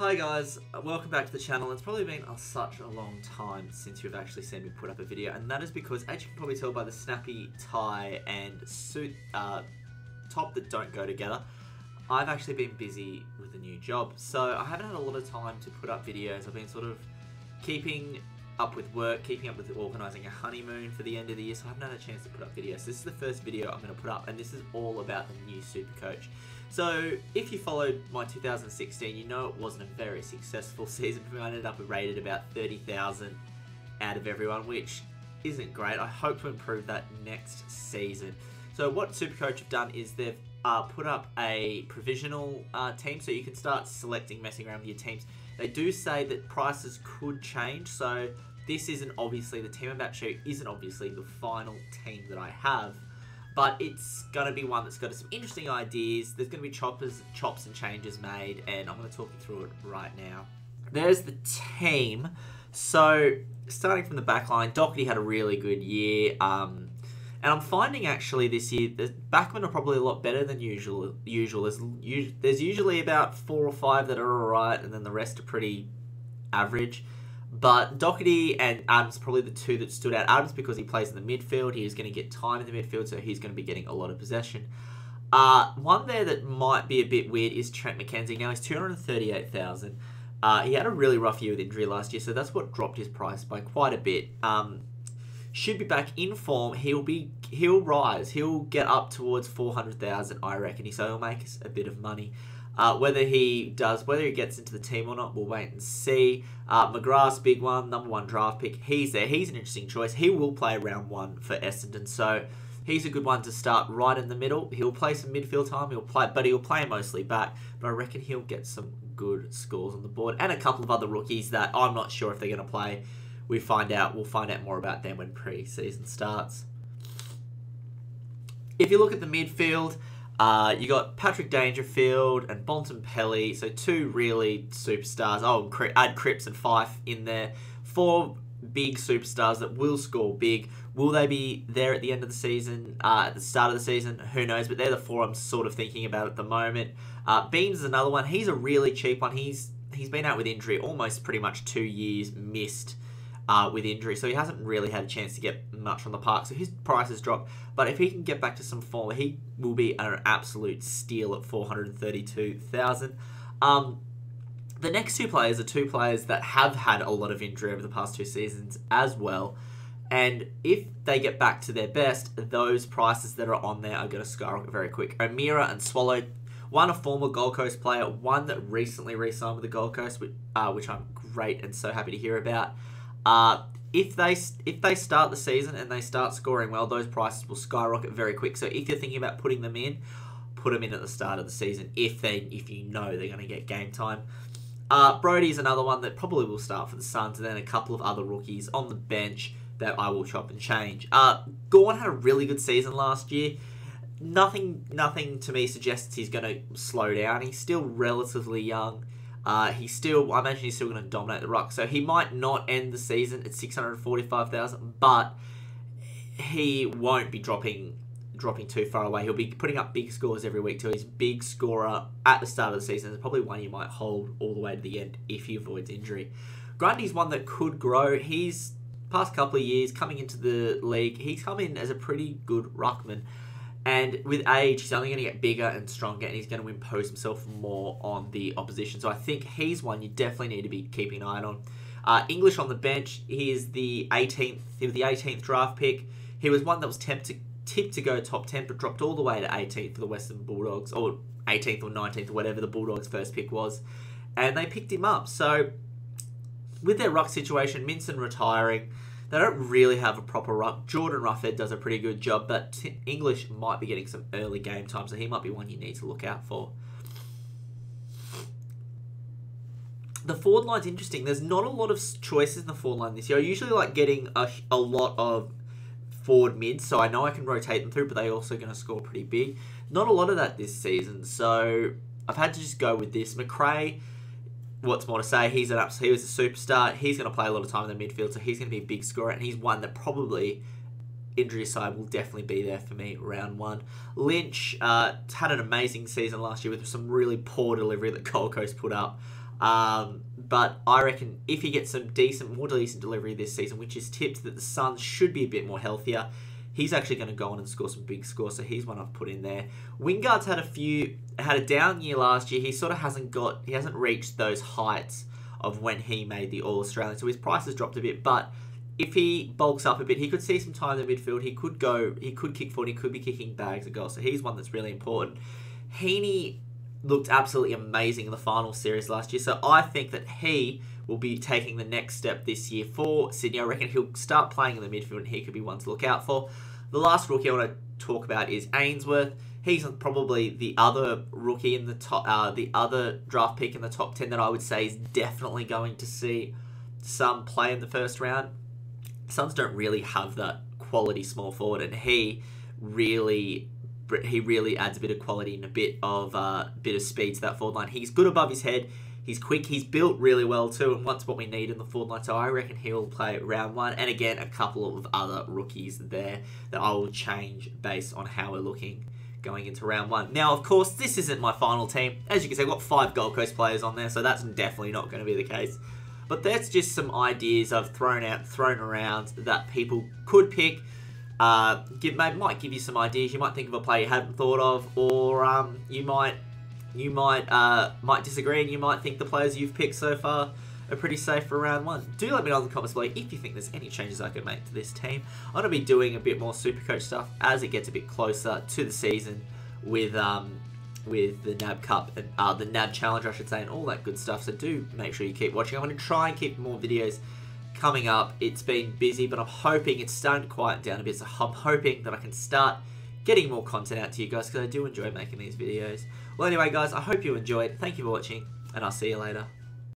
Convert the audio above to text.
Hi guys, welcome back to the channel. It's probably been such a long time since you've actually seen me put up a video, and that is because, as you can probably tell by the snappy tie and suit top that don't go together, I've actually been busy with a new job. So I haven't had a lot of time to put up videos. I've been sort of keeping up with work, keeping up with organising a honeymoon for the end of the year, so I haven't had a chance to put up videos. So this is the first video I'm going to put up, and this is all about the new Supercoach. So if you followed my 2016, you know it wasn't a very successful season for me. I ended up rated about 30,000 out of everyone, which isn't great. I hope to improve that next season. So what Supercoach have done is they've put up a provisional team, so you can start selecting, messing around with your teams. They do say that prices could change, so this isn't obviously, the team I'm about to show you isn't obviously the final team that I have, but it's going to be one that's got some interesting ideas. There's going to be chops and changes made, and I'm going to talk you through it right now. There's the team. So starting from the back line, Doherty had a really good year, and I'm finding actually this year the backmen are probably a lot better than usual. There's usually about 4 or 5 that are alright, and then the rest are pretty average. But Doherty and Adams are probably the two that stood out. Adams because he plays in the midfield. He is going to get time in the midfield, so he's going to be getting a lot of possession. One there that might be a bit weird is Trent McKenzie. Now he's 238,000. He had a really rough year with injury last year, so that's what dropped his price by quite a bit. Should be back in form. He'll rise. He'll get up towards 400,000, I reckon. So he'll make us a bit of money. Whether he gets into the team or not, we'll wait and see. McGrath's big one, #1 draft pick. He's there. He's an interesting choice. He will play round 1 for Essendon, so he's a good one to start right in the middle. He'll play some midfield time. He'll play mostly back. But I reckon he'll get some good scores on the board, and a couple of other rookies that I'm not sure if they're going to play. We'll find out more about them when pre-season starts. If you look at the midfield, you got Patrick Dangerfield and Bontempelli, so 2 really superstars. Oh, add Cripps and Fife in there. 4 big superstars that will score big. Will they be there at the end of the season, at the start of the season? Who knows, but they're the 4 I'm sort of thinking about at the moment. Beams is another one. He's a really cheap one. He's been out with injury almost pretty much 2 years missed with injury, so he hasn't really had a chance to get much on the park, so his price has dropped. But if he can get back to some form, he will be an absolute steal at 432,000. The next 2 players are 2 players that have had a lot of injury over the past 2 seasons as well, and if they get back to their best, those prices that are on there are going to skyrocket very quick. O'Meara and Swallow, one a former Gold Coast player, one that recently re-signed with the Gold Coast, which I'm great and so happy to hear about. If they start the season and they start scoring well, those prices will skyrocket very quick. So if you're thinking about putting them in, put them in at the start of the season if you know they're going to get game time. Brody's another one that probably will start for the Suns, and then a couple of other rookies on the bench that I will chop and change. Gawn had a really good season last year. Nothing to me suggests he's going to slow down. He's still relatively young. I imagine he's still going to dominate the ruck. So he might not end the season at 645,000, but he won't be dropping too far away. He'll be putting up big scores every week too. He's a big scorer at the start of the season. It's probably one you might hold all the way to the end if he avoids injury. Grundy's one that could grow. He's past couple of years coming into the league. He's come in as a pretty good ruckman. And with age, he's only going to get bigger and stronger, and he's going to impose himself more on the opposition. So I think he's one you definitely need to be keeping an eye on. English on the bench. He is the 18th. He was the 18th draft pick. He was one that was tipped to go top 10, but dropped all the way to 18th for the Western Bulldogs, or 18th or 19th or whatever the Bulldogs' first pick was. And they picked him up. So with their ruck situation, Minson retiring, they don't really have a proper ruck. Jordan Ruffhead does a pretty good job, but English might be getting some early game time, so he might be one you need to look out for. The forward line's interesting. There's not a lot of choices in the forward line this year. I usually like getting a lot of forward mids, so I know I can rotate them through, but they're also going to score pretty big. Not a lot of that this season, so I've had to just go with this. McRae, what's more to say, he was a superstar. He's going to play a lot of time in the midfield, so he's going to be a big scorer, and he's one that probably, injury aside, will definitely be there for me round 1. Lynch had an amazing season last year with some really poor delivery that Gold Coast put up. But I reckon if he gets some more decent delivery this season, which is tipped that the Suns should be a bit more healthier, he's actually going to go on and score some big scores, so he's one I've put in there. Wingard's had a down year last year. He sort of hasn't reached those heights of when he made the All-Australian, so his price has dropped a bit, but if he bulks up a bit, he could see some time in the midfield. He could kick forward, he could be kicking bags of goals, so he's one that's really important. Heaney looked absolutely amazing in the final series last year, so I think that he will be taking the next step this year for Sydney. I reckon he'll start playing in the midfield, and he could be one to look out for. The last rookie I want to talk about is Ainsworth. He's probably the other rookie in the top, the other draft pick in the top 10 that I would say is definitely going to see some play in the first round. Suns don't really have that quality small forward, and he really adds a bit of quality and a bit of speed to that forward line. He's good above his head. He's quick. He's built really well too, and that's what we need in the forward line. So I reckon he'll play round one. And again, a couple of other rookies there that I will change based on how we're looking going into round one. Now, of course, this isn't my final team. As you can see, I've got 5 Gold Coast players on there, so that's definitely not going to be the case. But that's just some ideas I've thrown around that people could pick. Might give you some ideas. You might think of a player you hadn't thought of, or you might disagree, and you might think the players you've picked so far are pretty safe for round one. Do let me know in the comments below if you think there's any changes I could make to this team. I'm going to be doing a bit more Supercoach stuff as it gets a bit closer to the season with the NAB Cup and the NAB Challenge, I should say, and all that good stuff. So do make sure you keep watching. I'm going to try and keep more videos coming up. It's been busy, but I'm hoping it's starting to quieten down a bit. So I'm hoping that I can start getting more content out to you guys, because I do enjoy making these videos. Well, anyway, guys, I hope you enjoyed. Thank you for watching, and I'll see you later.